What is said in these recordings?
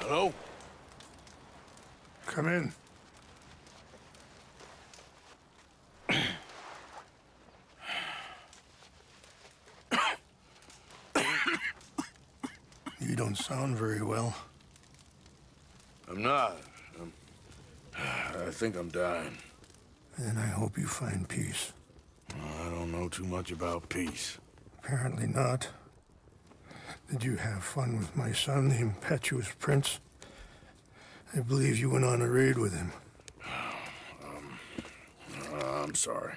Hello? Come in. You don't sound very well. I'm not. I think I'm dying. Then I hope you find peace. I don't know too much about peace. Apparently not. Did you have fun with my son, the impetuous prince? I believe you went on a raid with him. I'm sorry.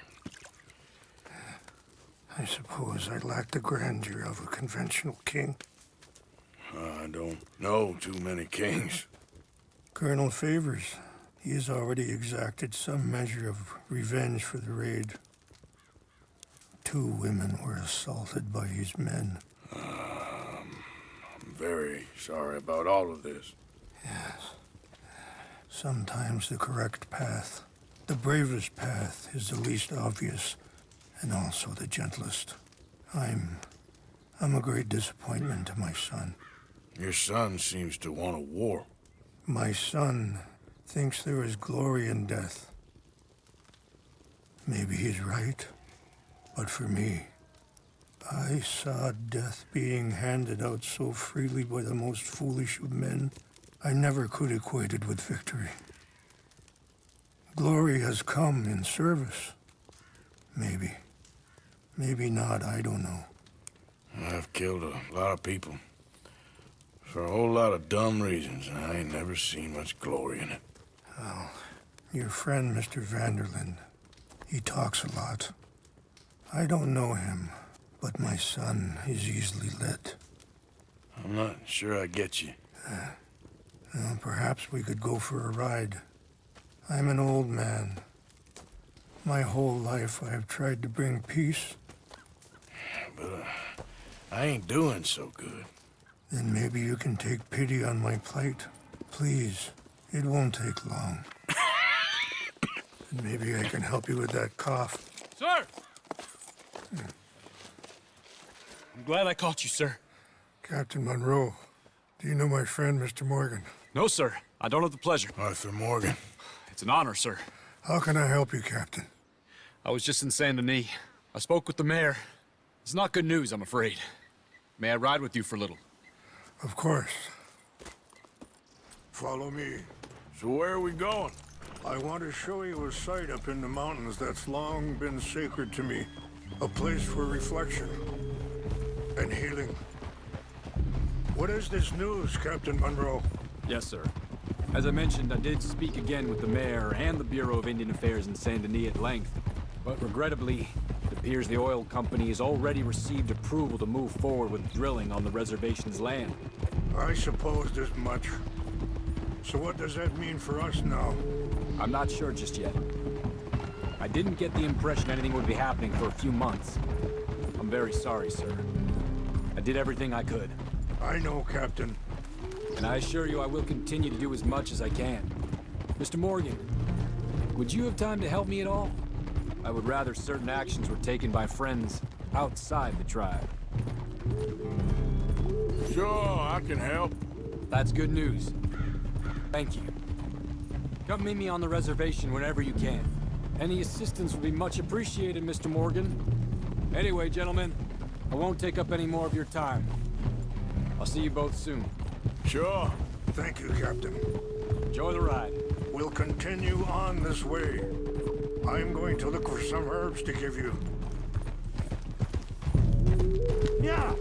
I suppose I lack the grandeur of a conventional king. I don't know too many kings. Colonel Favors, he has already exacted some measure of revenge for the raid. 2 women were assaulted by his men. I'm very sorry about all of this. Yes. Sometimes the correct path, the bravest path, is the least obvious, and also the gentlest. I'm a great disappointment to my son. Your son seems to want a war. My son thinks there is glory in death. Maybe he's right, but for me, I saw death being handed out so freely by the most foolish of men, I never could equate it with victory. Glory has come in service. Maybe. Maybe not, I don't know. I've killed a lot of people. For a whole lot of dumb reasons, and I ain't never seen much glory in it. Well, your friend, Mr. Vanderlyn, he talks a lot. I don't know him, but my son is easily led. I'm not sure I get you. Well, perhaps we could go for a ride. I'm an old man. My whole life I have tried to bring peace. But I ain't doing so good. Then maybe you can take pity on my plight. Please, it won't take long. And maybe I can help you with that cough. Sir! I'm glad I caught you, sir. Captain Monroe, do you know my friend, Mr. Morgan? No, sir. I don't have the pleasure. Arthur Morgan. It's an honor, sir. How can I help you, Captain? I was just in Saint Denis. I spoke with the mayor. It's not good news, I'm afraid. May I ride with you for a little? Of course. Follow me. So where are we going? I want to show you a site up in the mountains that's long been sacred to me. A place for reflection and healing. What is this news, Captain Monroe? Yes, sir. As I mentioned, I did speak again with the mayor and the Bureau of Indian Affairs in Saint Denis at length. But regrettably, it appears the oil company has already received approval to move forward with drilling on the reservation's land. I supposed as much. So what does that mean for us now? I'm not sure just yet. I didn't get the impression anything would be happening for a few months. I'm very sorry, sir. I did everything I could. I know, Captain. And I assure you I will continue to do as much as I can. Mr. Morgan, would you have time to help me at all? I would rather certain actions were taken by friends outside the tribe. Sure, I can help. That's good news. Thank you. Come meet me on the reservation whenever you can. Any assistance would be much appreciated, Mr. Morgan. Anyway, gentlemen, I won't take up any more of your time. I'll see you both soon. Sure. Thank you, Captain. Enjoy the ride. We'll continue on this way. I'm going to look for some herbs to give you. Yeah!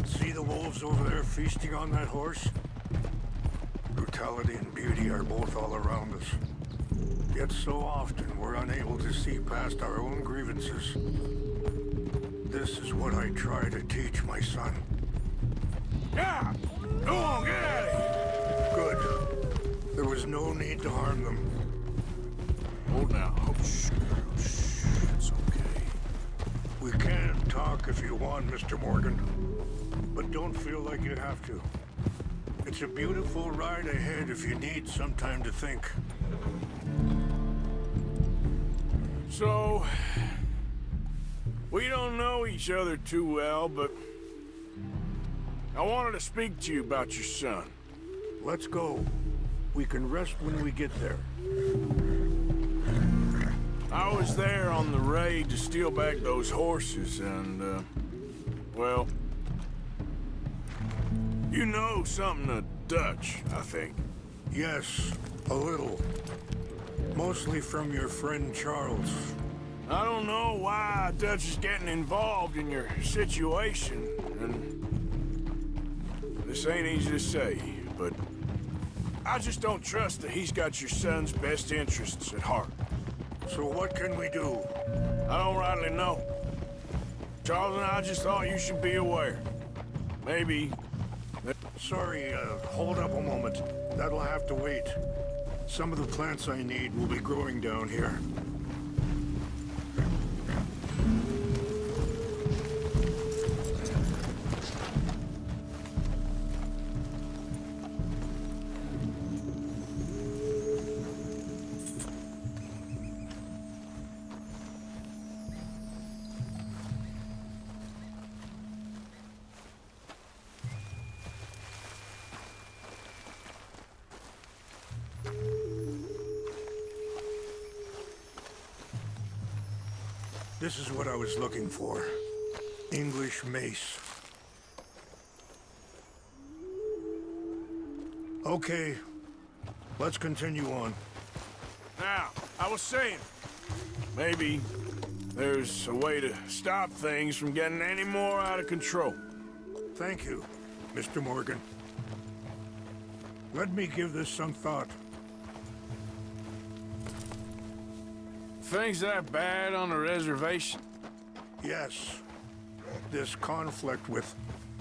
See the wolves over there feasting on that horse? Brutality and beauty are both all around us. Yet so often we're unable to see past our own grievances. This is what I try to teach my son. Yeah! Go on, get out of here! Good. There was no need to harm them. Hold now. Oh, shh. It's okay. We can talk if you want, Mr. Morgan. But don't feel like you have to. It's a beautiful ride ahead if you need some time to think. So, We don't know each other too well, but I wanted to speak to you about your son. Let's go. We can rest when we get there. I was there on the raid to steal back those horses, and, well, you know something of Dutch, I think. Yes, a little. Mostly from your friend Charles. I don't know why Dutch is getting involved in your situation, and this ain't easy to say, but I just don't trust that he's got your son's best interests at heart. So what can we do? I don't rightly know. Charles and I just thought you should be aware. Maybe... Sorry, hold up a moment. That'll have to wait. Some of the plants I need will be growing down here. This is what I was looking for. English mace. Okay, let's continue on. Now, I was saying, maybe there's a way to stop things from getting any more out of control. Thank you, Mr. Morgan. Let me give this some thought. Things that bad on the reservation? Yes. This conflict with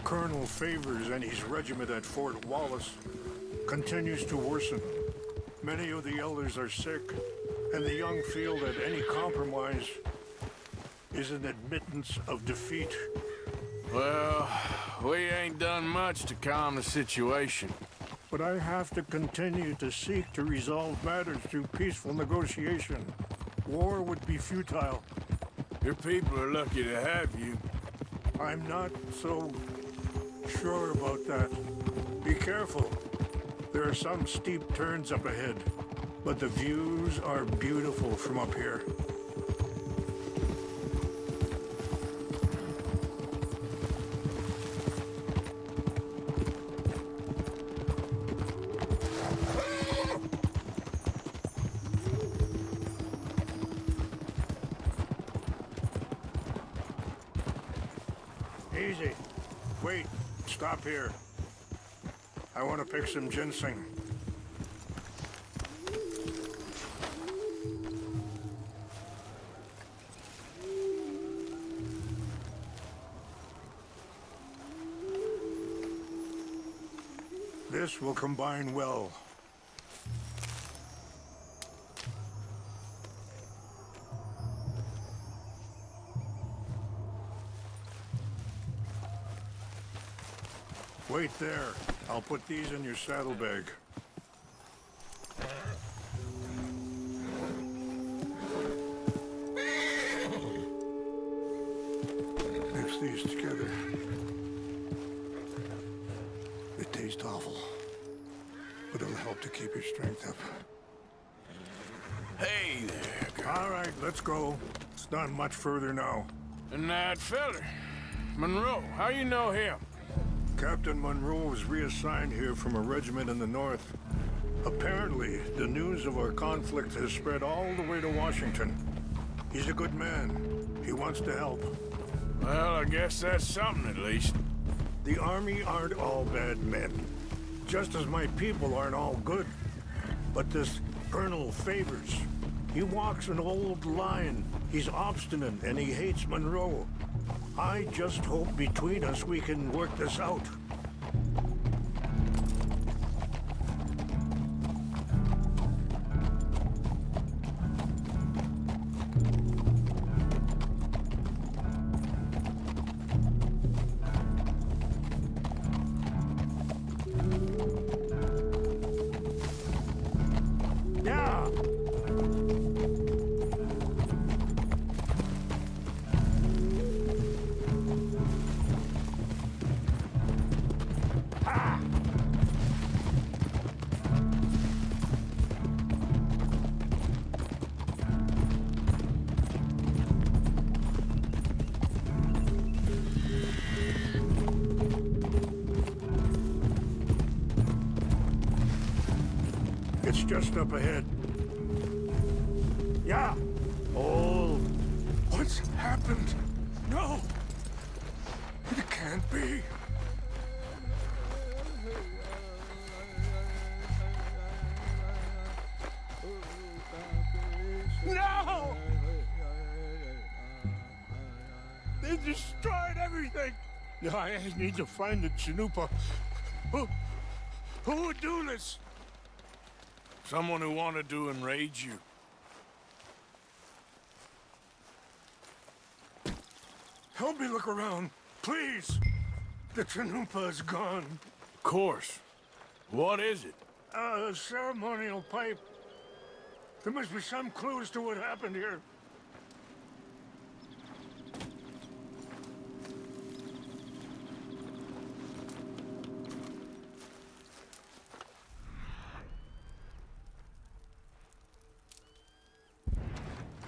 Colonel Favors and his regiment at Fort Wallace continues to worsen. Many of the elders are sick, and the young feel that any compromise is an admittance of defeat. Well, we ain't done much to calm the situation. But I have to continue to seek to resolve matters through peaceful negotiation. War would be futile. Your people are lucky to have you. I'm not so sure about that. Be careful. There are some steep turns up ahead, but the views are beautiful from up here. Easy. Wait, stop here. I want to pick some ginseng. This will combine well. Wait there. I'll put these in your saddlebag. Mix these together. They taste awful, but it'll help to keep your strength up. Hey there, girl. All right, let's go. It's not much further now. And that feller, Monroe, how you know him? Captain Monroe was reassigned here from a regiment in the north. Apparently, the news of our conflict has spread all the way to Washington. He's a good man. He wants to help. Well, I guess that's something at least. The Army aren't all bad men. Just as my people aren't all good. But this Colonel Favors, he walks an old line. He's obstinate and he hates Monroe. I just hope between us we can work this out. Yeah. It's just up ahead. Yeah. Oh, What's happened? No. It can't be. No! They destroyed everything. I need to find the Chanupa. Who would do this? someone who wanted to enrage you. Help me look around, please. The Chanupa is gone. Of course. What is it? A ceremonial pipe. There must be some clue as to what happened here.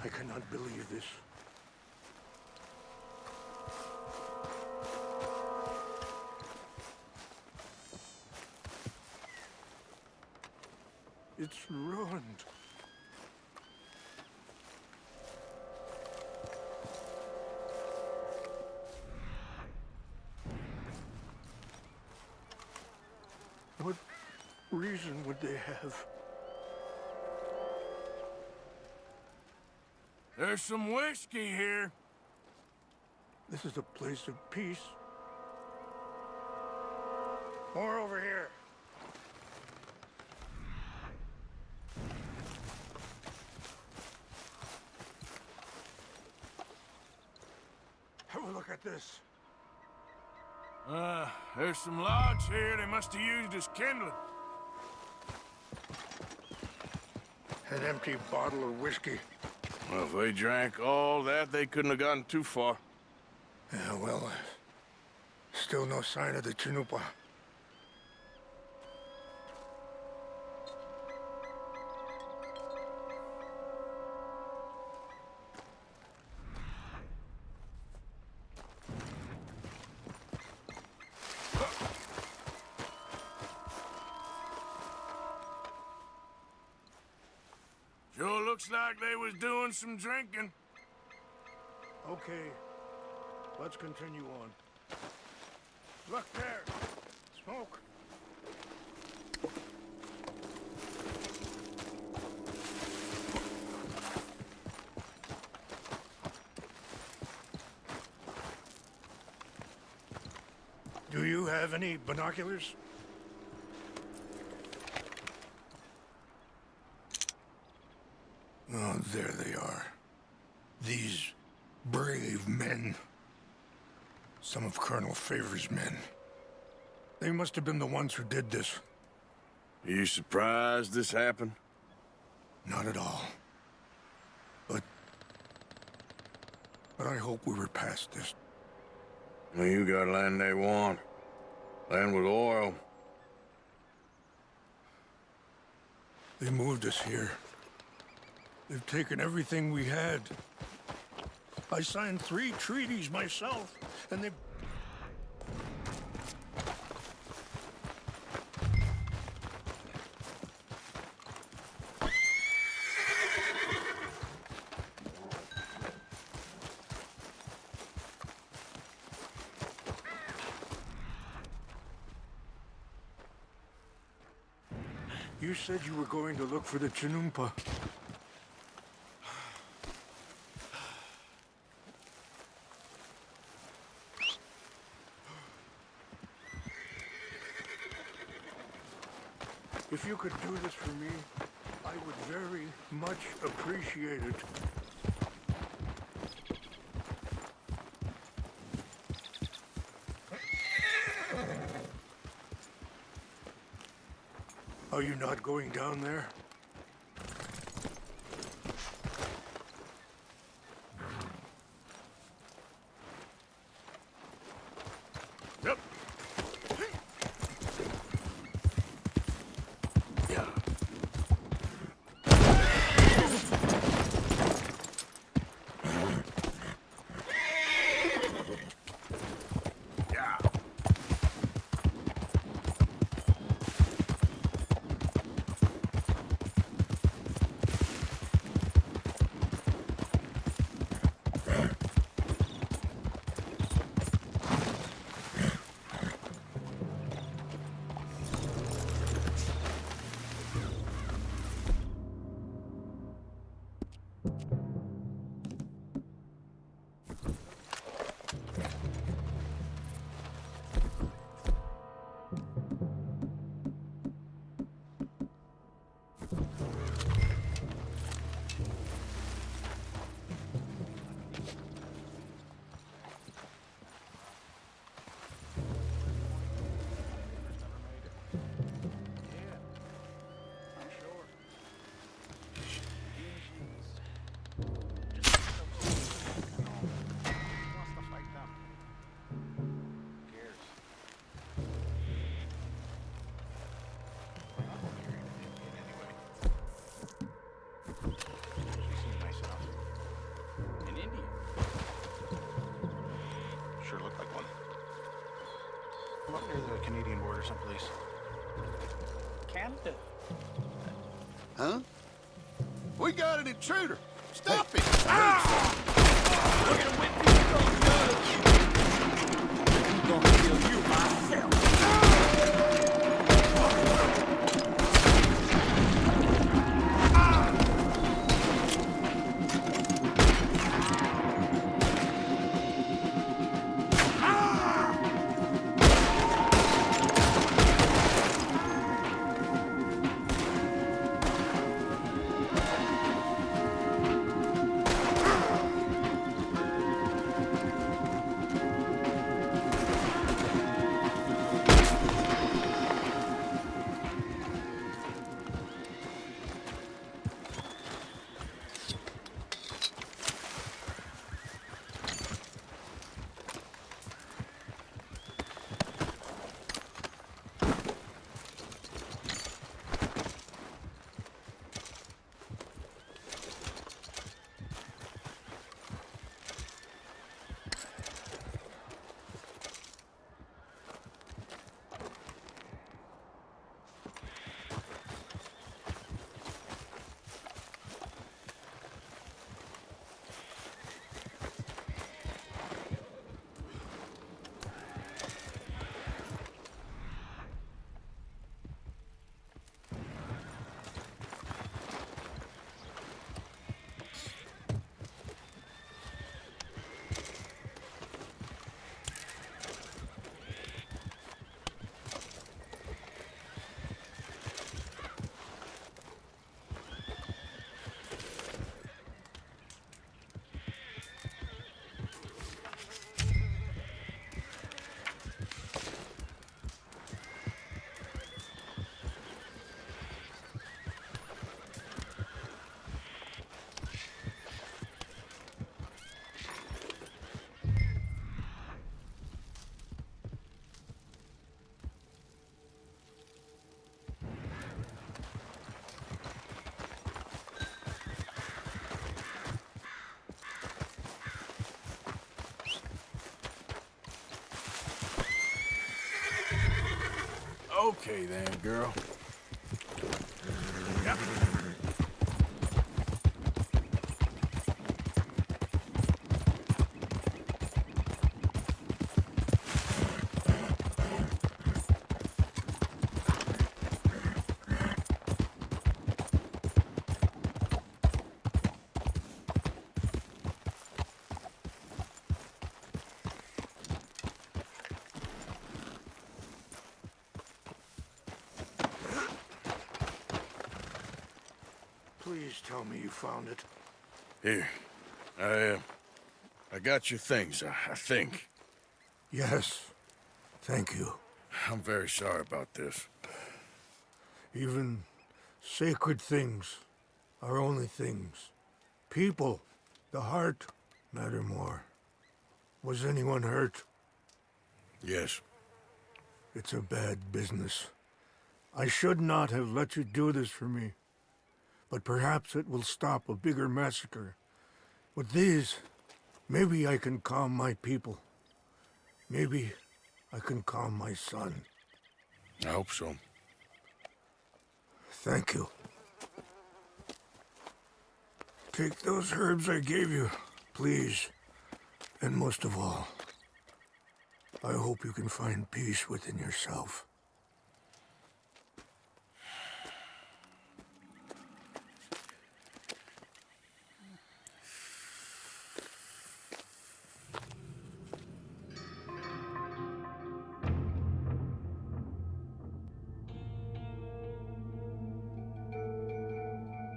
I cannot believe this. It's ruined. What reason would they have? There's some whiskey here. This is a place of peace. More over here. Have a look at this. There's some logs here they must have used as kindling. An empty bottle of whiskey. Well, if they drank all that, they couldn't have gotten too far. Yeah, well, still no sign of the Chanupa. Sure looks like they was doing some drinking. Okay, let's continue on. Look there! Smoke! Do you have any binoculars? Oh, there they are. These brave men. Some of Colonel Favor's men. They must have been the ones who did this. Are you surprised this happened? Not at all. But I hope we were past this. Well, you got land they want. Land with oil. They moved us here. They've taken everything we had. I signed 3 treaties myself, and they... You said you were going to look for the Chanumpa. If you could do this for me, I would very much appreciate it. Are you not going down there? Yep. Yeah. Yeah. I'm up near the Canadian border someplace. Canada. Huh? We got an intruder! Stop it! We're gonna whip these guns. I'm gonna kill you myself. Okay then, girl. Yep. Please tell me you found it. Here. I got your things, I think. Yes. Thank you. I'm very sorry about this. Even sacred things are only things. People, the heart, matter more. Was anyone hurt? Yes. It's a bad business. I should not have let you do this for me. But perhaps it will stop a bigger massacre. With these, maybe I can calm my people. Maybe I can calm my son. I hope so. Thank you. Take those herbs I gave you, please. And most of all, I hope you can find peace within yourself.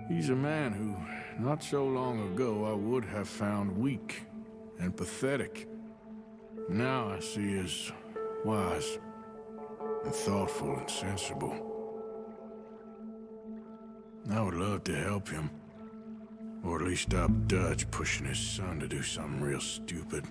He's a man who, not so long ago, I would have found weak and pathetic. Now I see as wise and thoughtful and sensible. I would love to help him. Or at least stop Dutch pushing his son to do something real stupid.